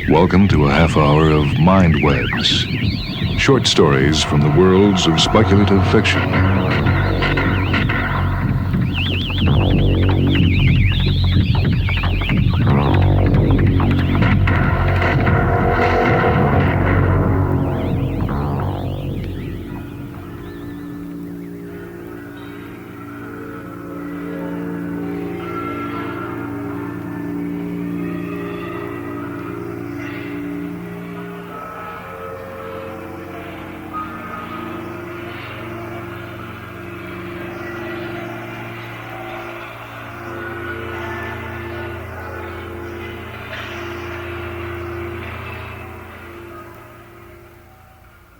Welcome to a half hour of MINDWEBS, short stories from the worlds of speculative fiction.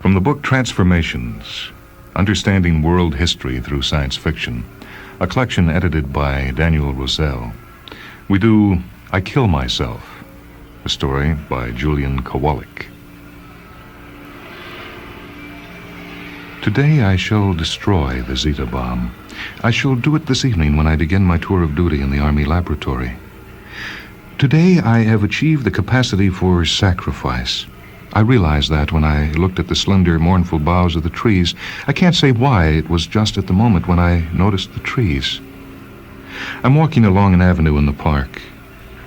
From the book Transformations, Understanding World History Through Science Fiction, a collection edited by Daniel Rosell, we do I Kill Myself, a story by Julian Kawalec. Today I shall destroy the Zeta bomb. I shall do it this evening when I begin my tour of duty in the Army laboratory. Today I have achieved the capacity for sacrifice. I realized that when I looked at the slender, mournful boughs of the trees. I can't say why, it was just at the moment when I noticed the trees. I'm walking along an avenue in the park.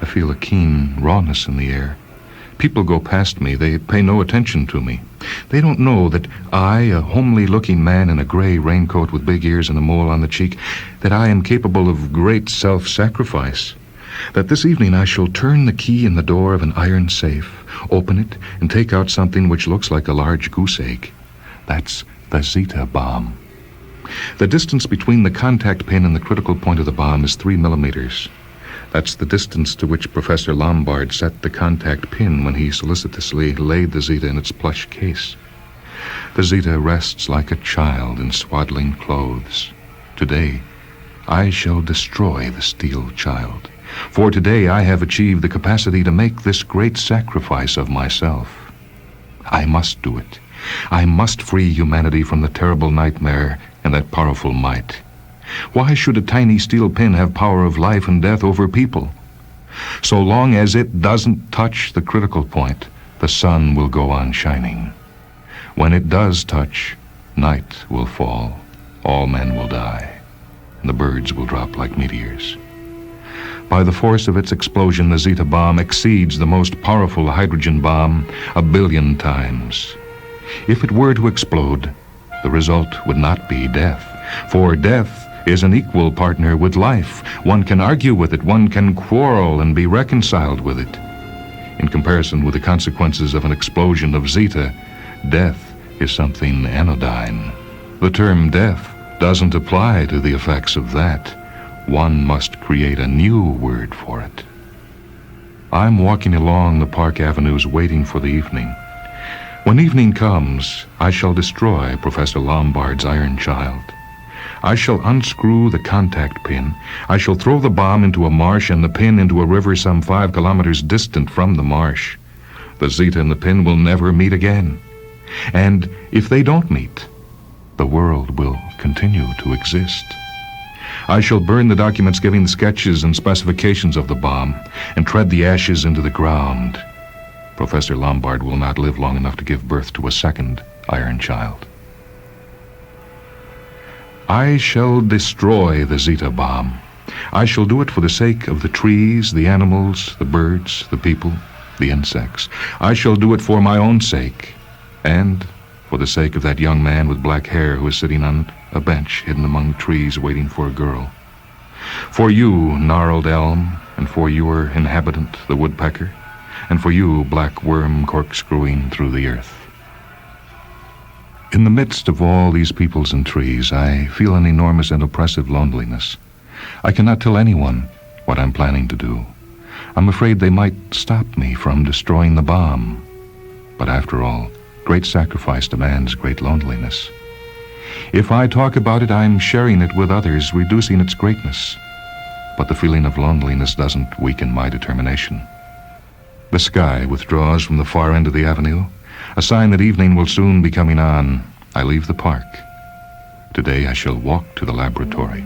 I feel a keen rawness in the air. People go past me. They pay no attention to me. They don't know that I, a homely-looking man in a gray raincoat with big ears and a mole on the cheek, that I am capable of great self-sacrifice. That this evening I shall turn the key in the door of an iron safe, open it, and take out something which looks like a large goose egg. That's the Zeta bomb. The distance between the contact pin and the critical point of the bomb is 3 millimeters. That's the distance to which Professor Lombard set the contact pin when he solicitously laid the Zeta in its plush case. The Zeta rests like a child in swaddling clothes. Today, I shall destroy the steel child. For today I have achieved the capacity to make this great sacrifice of myself. I must do it. I must free humanity from the terrible nightmare and that powerful might. Why should a tiny steel pin have power of life and death over people? So long as it doesn't touch the critical point, the sun will go on shining. When it does touch, night will fall, all men will die, and the birds will drop like meteors. By the force of its explosion, the Zeta bomb exceeds the most powerful hydrogen bomb 1 billion times. If it were to explode, the result would not be death, for death is an equal partner with life. One can argue with it, one can quarrel and be reconciled with it. In comparison with the consequences of an explosion of Zeta, death is something anodyne. The term death doesn't apply to the effects of that. One must create a new word for it. I'm walking along the park avenues waiting for the evening. When evening comes, I shall destroy Professor Lombard's iron child. I shall unscrew the contact pin. I shall throw the bomb into a marsh and the pin into a river some 5 kilometers distant from the marsh. The Zeta and the pin will never meet again. And if they don't meet, the world will continue to exist. I shall burn the documents giving the sketches and specifications of the bomb and tread the ashes into the ground. Professor Lombard will not live long enough to give birth to a second iron child. I shall destroy the Zeta bomb. I shall do it for the sake of the trees, the animals, the birds, the people, the insects. I shall do it for my own sake, and for the sake of that young man with black hair who is sitting on a bench hidden among the trees waiting for a girl. For you, gnarled elm, and for your inhabitant, the woodpecker, and for you, black worm corkscrewing through the earth. In the midst of all these peoples and trees, I feel an enormous and oppressive loneliness. I cannot tell anyone what I'm planning to do. I'm afraid they might stop me from destroying the bomb. But after all, great sacrifice demands great loneliness. If I talk about it, I'm sharing it with others, reducing its greatness. But the feeling of loneliness doesn't weaken my determination. The sky withdraws from the far end of the avenue, a sign that evening will soon be coming on. I leave the park. Today I shall walk to the laboratory.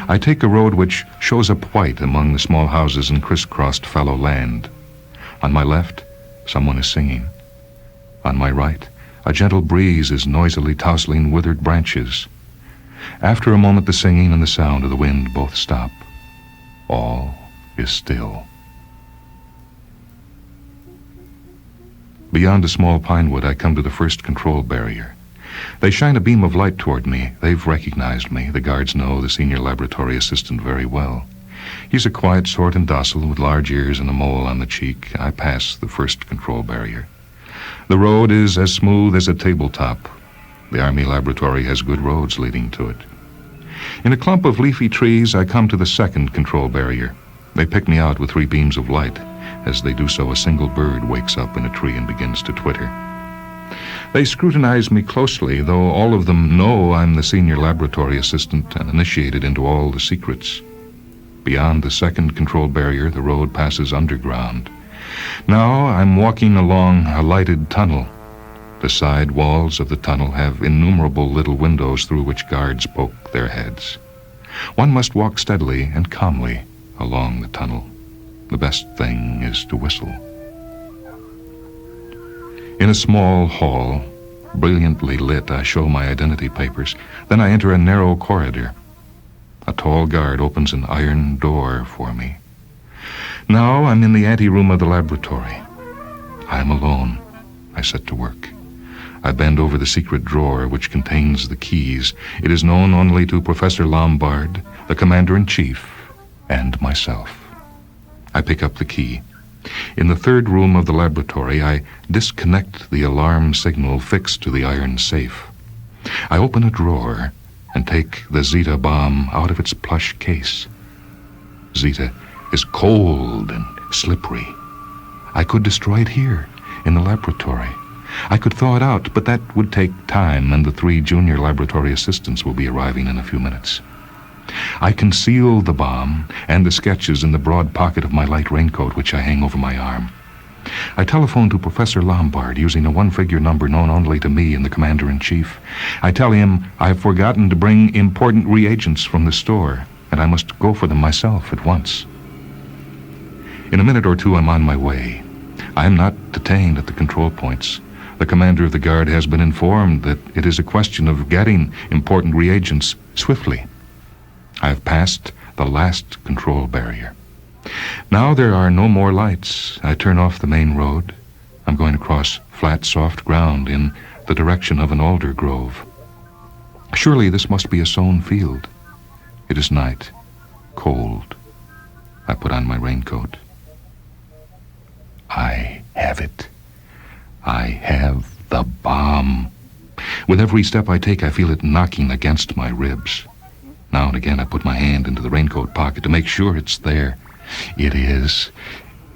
I take a road which shows up white among the small houses and crisscrossed fallow land. On my left, someone is singing. On my right, a gentle breeze is noisily tousling withered branches. After a moment, the singing and the sound of the wind both stop. All is still. Beyond a small pine wood, I come to the first control barrier. They shine a beam of light toward me. They've recognized me. The guards know the senior laboratory assistant very well. He's a quiet sort and docile, with large ears and a mole on the cheek. I pass the first control barrier. The road is as smooth as a tabletop. The Army laboratory has good roads leading to it. In a clump of leafy trees, I come to the second control barrier. They pick me out with 3 beams of light. As they do so, a single bird wakes up in a tree and begins to twitter. They scrutinize me closely, though all of them know I'm the senior laboratory assistant and initiated into all the secrets. Beyond the second control barrier, the road passes underground. Now I'm walking along a lighted tunnel. The side walls of the tunnel have innumerable little windows through which guards poke their heads. One must walk steadily and calmly along the tunnel. The best thing is to whistle. In a small hall, brilliantly lit, I show my identity papers. Then I enter a narrow corridor. A tall guard opens an iron door for me. Now I'm in the anteroom of the laboratory. I'm alone. I set to work. I bend over the secret drawer which contains the keys. It is known only to Professor Lombard, the Commander-in-Chief, and myself. I pick up the key. In the third room of the laboratory, I disconnect the alarm signal fixed to the iron safe. I open a drawer and take the Zeta bomb out of its plush case. Zeta is cold and slippery. I could destroy it here, in the laboratory. I could thaw it out, but that would take time, and the 3 junior laboratory assistants will be arriving in a few minutes. I conceal the bomb and the sketches in the broad pocket of my light raincoat, which I hang over my arm. I telephone to Professor Lombard using a 1-figure number known only to me and the Commander-in-Chief. I tell him I've forgotten to bring important reagents from the store, and I must go for them myself at once. In a minute or 2, I'm on my way. I am not detained at the control points. The commander of the guard has been informed that it is a question of getting important reagents swiftly. I have passed the last control barrier. Now there are no more lights. I turn off the main road. I'm going across flat, soft ground in the direction of an alder grove. Surely this must be a sown field. It is night, cold. I put on my raincoat. I have it. I have the bomb. With every step I take, I feel it knocking against my ribs. Now and again, I put my hand into the raincoat pocket to make sure it's there. It is.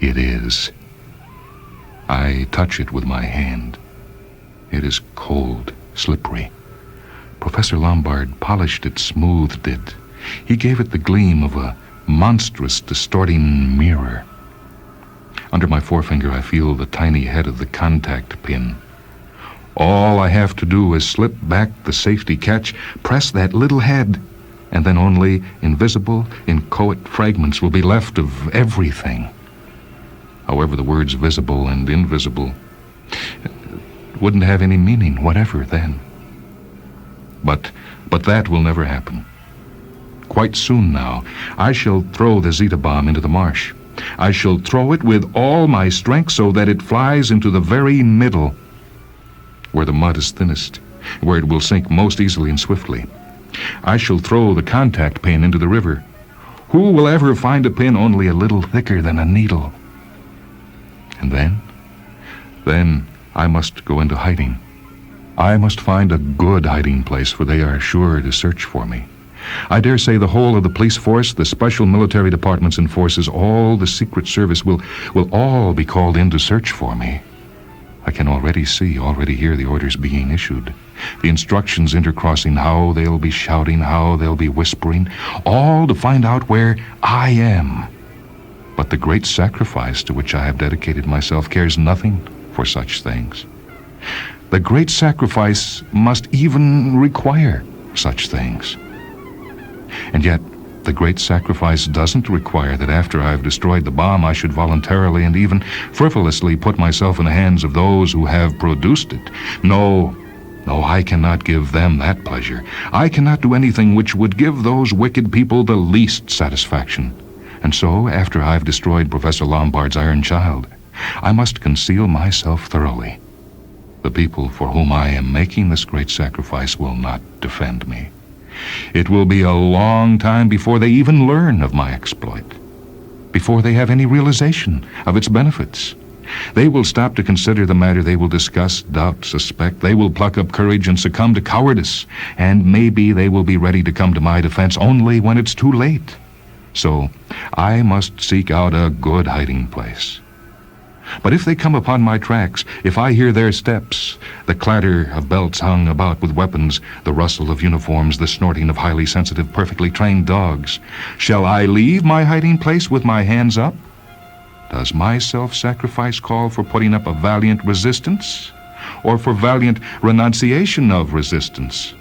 It is. I touch it with my hand. It is cold, slippery. Professor Lombard polished it, smoothed it. He gave it the gleam of a monstrous, distorting mirror. Under my forefinger, I feel the tiny head of the contact pin. All I have to do is slip back the safety catch, press that little head, and then only invisible, inchoate fragments will be left of everything. However, the words visible and invisible wouldn't have any meaning whatever then. But that will never happen. Quite soon now, I shall throw the Zeta bomb into the marsh. I shall throw it with all my strength so that it flies into the very middle, where the mud is thinnest, where it will sink most easily and swiftly. I shall throw the contact pin into the river. Who will ever find a pin only a little thicker than a needle? And then I must go into hiding. I must find a good hiding place, for they are sure to search for me. I dare say the whole of the police force, the special military departments and forces, all the Secret Service will all be called in to search for me. I can already hear the orders being issued, the instructions intercrossing, how they'll be shouting, how they'll be whispering, all to find out where I am. But the great sacrifice to which I have dedicated myself cares nothing for such things. The great sacrifice must even require such things. And yet, the great sacrifice doesn't require that after I've destroyed the bomb, I should voluntarily and even frivolously put myself in the hands of those who have produced it. No, I cannot give them that pleasure. I cannot do anything which would give those wicked people the least satisfaction. And so, after I've destroyed Professor Lombard's iron child, I must conceal myself thoroughly. The people for whom I am making this great sacrifice will not defend me. It will be a long time before they even learn of my exploit, before they have any realization of its benefits. They will stop to consider the matter. They will discuss, doubt, suspect. They will pluck up courage and succumb to cowardice. And maybe they will be ready to come to my defense only when it's too late. So I must seek out a good hiding place. But if they come upon my tracks, if I hear their steps, the clatter of belts hung about with weapons, the rustle of uniforms, the snorting of highly sensitive, perfectly trained dogs, shall I leave my hiding place with my hands up? Does my self-sacrifice call for putting up a valiant resistance, or for valiant renunciation of resistance?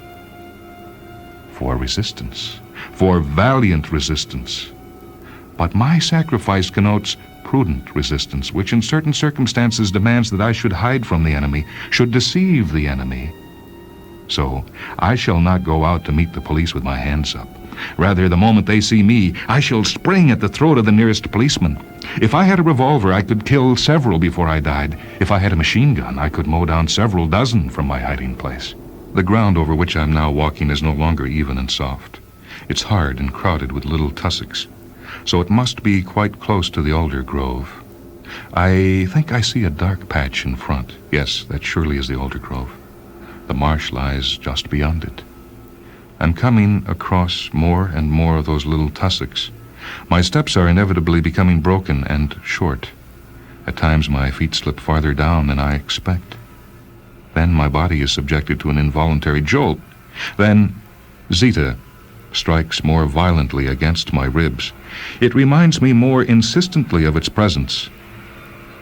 For resistance, for valiant resistance. But my sacrifice connotes prudent resistance, which in certain circumstances demands that I should hide from the enemy, should deceive the enemy. So I shall not go out to meet the police with my hands up. Rather, the moment they see me, I shall spring at the throat of the nearest policeman. If I had a revolver, I could kill several before I died. If I had a machine gun, I could mow down several dozen from my hiding place. The ground over which I'm now walking is no longer even and soft. It's hard and crowded with little tussocks, so it must be quite close to the alder grove. I think I see a dark patch in front. Yes, that surely is the alder grove. The marsh lies just beyond it. I'm coming across more and more of those little tussocks. My steps are inevitably becoming broken and short. At times my feet slip farther down than I expect. Then my body is subjected to an involuntary jolt. Then Zeta strikes more violently against my ribs. It reminds me more insistently of its presence.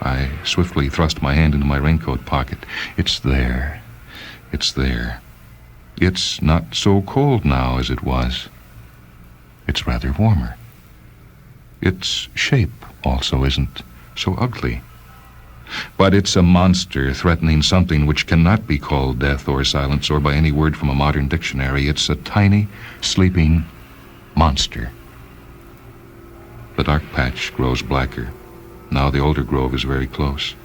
I swiftly thrust my hand into my raincoat pocket. It's there. It's there. It's not so cold now as it was. It's rather warmer. Its shape also isn't so ugly. But it's a monster threatening something which cannot be called death or silence or by any word from a modern dictionary. It's a tiny, sleeping monster. The dark patch grows blacker. Now the alder grove is very close.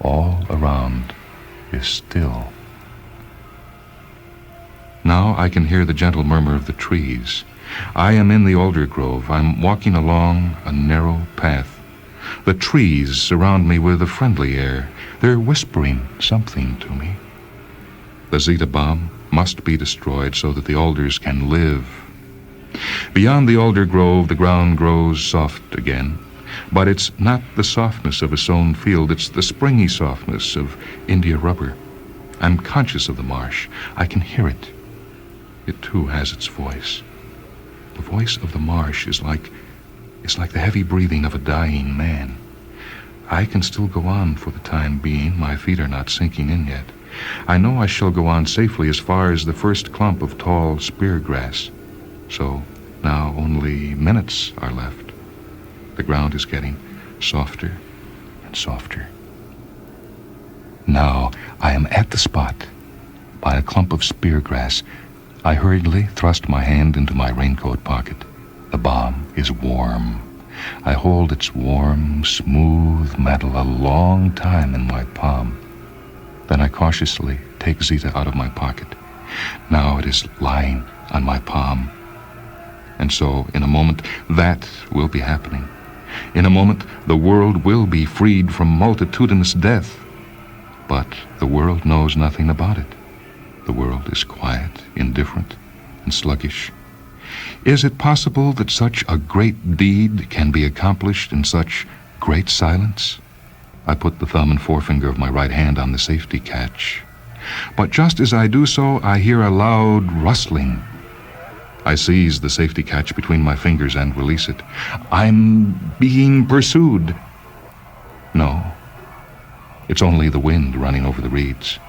All around is still. Now I can hear the gentle murmur of the trees. I am in the alder grove. I'm walking along a narrow path. The trees surround me with a friendly air. They're whispering something to me. The Zeta bomb must be destroyed so that the alders can live. Beyond the alder grove, the ground grows soft again. But it's not the softness of a sown field. It's the springy softness of India rubber. I'm conscious of the marsh. I can hear it. It too has its voice. The voice of the marsh is like the heavy breathing of a dying man. I can still go on for the time being. My feet are not sinking in yet. I know I shall go on safely as far as the first clump of tall spear grass. So now only minutes are left. The ground is getting softer and softer. Now I am at the spot, by a clump of spear grass. I hurriedly thrust my hand into my raincoat pocket. The bomb is warm. I hold its warm, smooth metal a long time in my palm. Then I cautiously take Zeta out of my pocket. Now it is lying on my palm. And so, in a moment, that will be happening. In a moment, the world will be freed from multitudinous death. But the world knows nothing about it. The world is quiet, indifferent, and sluggish. Is it possible that such a great deed can be accomplished in such great silence? I put the thumb and forefinger of my right hand on the safety catch. But just as I do so, I hear a loud rustling. I seize the safety catch between my fingers and release it. I'm being pursued. No, it's only the wind running over the reeds.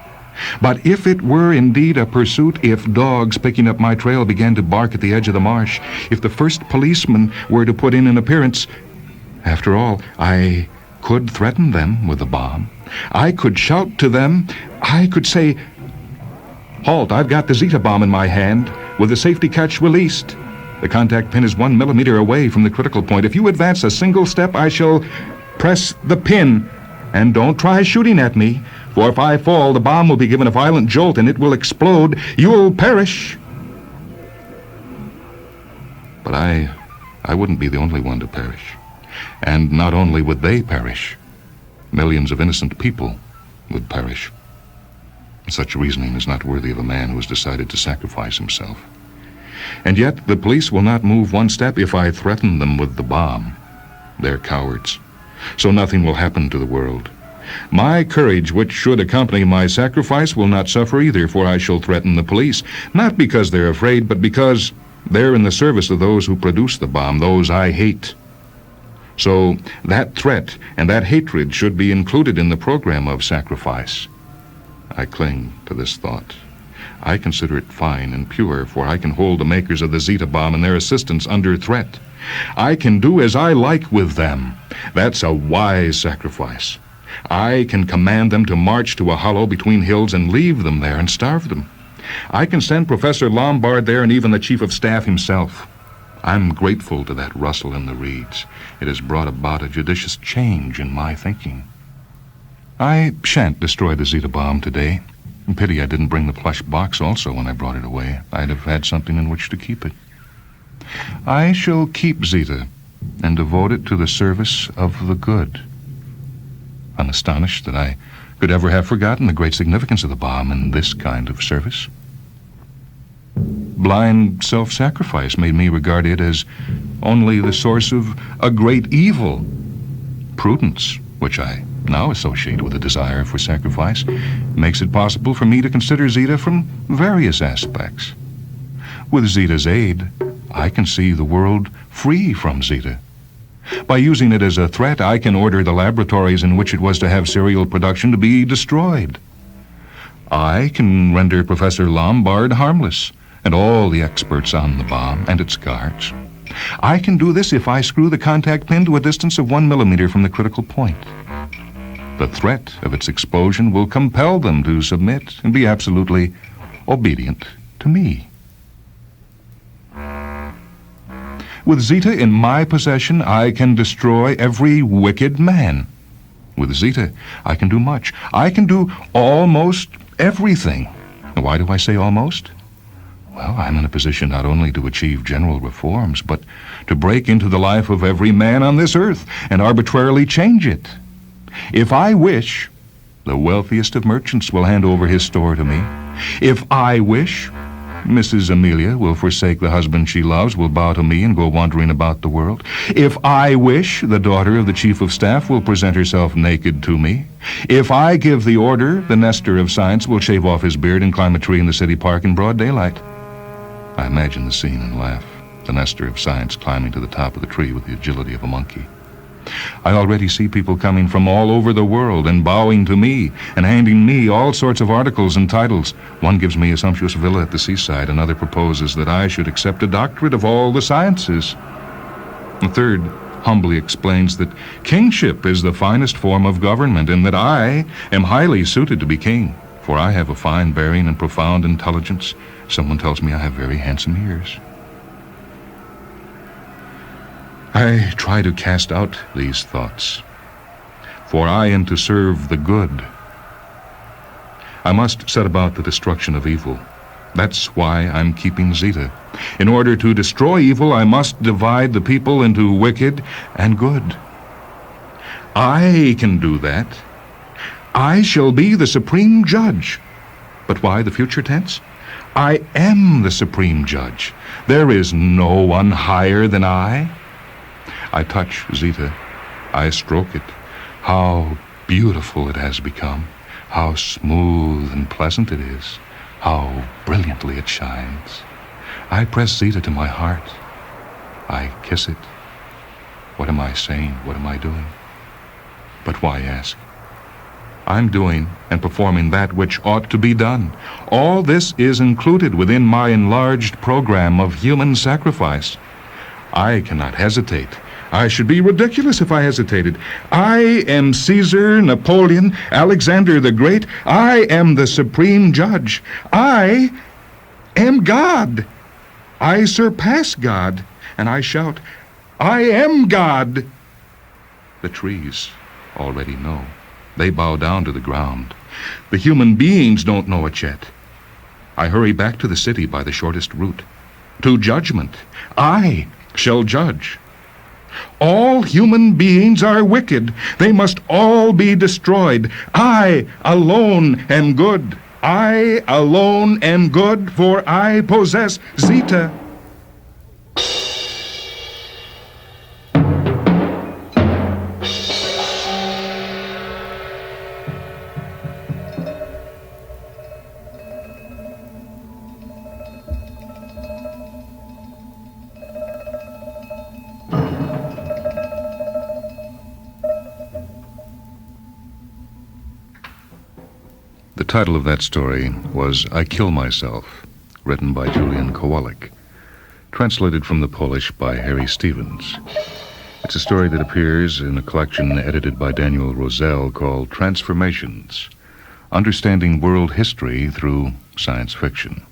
But if it were indeed a pursuit, if dogs picking up my trail began to bark at the edge of the marsh, if the first policeman were to put in an appearance, after all, I could threaten them with a bomb. I could shout to them. I could say, "Halt, I've got the Zeta bomb in my hand, with the safety catch released. The contact pin is 1 millimeter away from the critical point. If you advance a single step, I shall press the pin. And don't try shooting at me, for if I fall, the bomb will be given a violent jolt and it will explode. You'll perish." But I wouldn't be the only one to perish. And not only would they perish, millions of innocent people would perish. Such reasoning is not worthy of a man who has decided to sacrifice himself. And yet the police will not move one step if I threaten them with the bomb. They're cowards. So nothing will happen to the world. My courage, which should accompany my sacrifice, will not suffer either, for I shall threaten the police, not because they're afraid, but because they're in the service of those who produce the bomb, those I hate. So that threat and that hatred should be included in the program of sacrifice. I cling to this thought. I consider it fine and pure, for I can hold the makers of the Zeta bomb and their assistants under threat. I can do as I like with them. That's a wise sacrifice. I can command them to march to a hollow between hills and leave them there and starve them. I can send Professor Lombard there and even the Chief of Staff himself. I'm grateful to that rustle in the reeds. It has brought about a judicious change in my thinking. I shan't destroy the Zeta bomb today. Pity I didn't bring the plush box also when I brought it away. I'd have had something in which to keep it. I shall keep Zeta and devote it to the service of the good. I'm astonished that I could ever have forgotten the great significance of the bomb in this kind of service. Blind self-sacrifice made me regard it as only the source of a great evil. Prudence, which I now associate with a desire for sacrifice, makes it possible for me to consider Zeta from various aspects. With Zeta's aid, I can see the world free from Zeta. By using it as a threat, I can order the laboratories in which it was to have serial production to be destroyed. I can render Professor Lombard harmless, and all the experts on the bomb and its guards. I can do this if I screw the contact pin to a distance of 1 millimeter from the critical point. The threat of its explosion will compel them to submit and be absolutely obedient to me. With Zeta in my possession, I can destroy every wicked man. With Zeta, I can do much. I can do almost everything. Why do I say almost? Well, I'm in a position not only to achieve general reforms, but to break into the life of every man on this earth and arbitrarily change it. If I wish, the wealthiest of merchants will hand over his store to me. If I wish, Mrs. Amelia will forsake the husband she loves, will bow to me and go wandering about the world. If I wish, the daughter of the Chief of Staff will present herself naked to me. If I give the order, the Nestor of Science will shave off his beard and climb a tree in the city park in broad daylight. I imagine the scene and laugh, the Nestor of Science climbing to the top of the tree with the agility of a monkey. I already see people coming from all over the world and bowing to me and handing me all sorts of articles and titles. One gives me a sumptuous villa at the seaside. Another proposes that I should accept a doctorate of all the sciences. A third humbly explains that kingship is the finest form of government and that I am highly suited to be king, for I have a fine bearing and profound intelligence. Someone tells me I have very handsome ears. I try to cast out these thoughts, for I am to serve the good. I must set about the destruction of evil. That's why I'm keeping Zeta In order to destroy evil, I must divide the people into wicked and good. I can do that. I shall be the supreme judge. But why the future tense? I am the supreme judge. There is no one higher than I. I touch Zeta. I stroke it. How beautiful it has become. How smooth and pleasant it is. How brilliantly it shines. I press Zeta to my heart. I kiss it. What am I saying? What am I doing? But why ask? I'm doing and performing that which ought to be done. All this is included within my enlarged program of human sacrifice. I cannot hesitate. I should be ridiculous if I hesitated. I am Caesar, Napoleon, Alexander the Great. I am the supreme judge. I am God. I surpass God, and I shout, I am God. The trees already know. They bow down to the ground. The human beings don't know it yet. I hurry back to the city by the shortest route. To judgment. I shall judge. All human beings are wicked. They must all be destroyed. I alone am good. I alone am good, for I possess Zeta. The title of that story was I Kill Myself, written by Julian Kawalec, translated from the Polish by Harry Stevens. It's a story that appears in a collection edited by Daniel Rosell called Transformations, Understanding World History Through Science Fiction.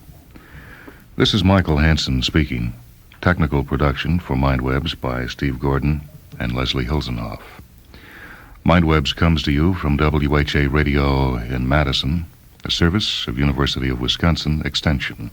This is Michael Hanson speaking. Technical production for MindWebs by Steve Gordon and Leslie Hilsenhoff. MindWebs comes to you from WHA Radio in Madison, a service of University of Wisconsin Extension.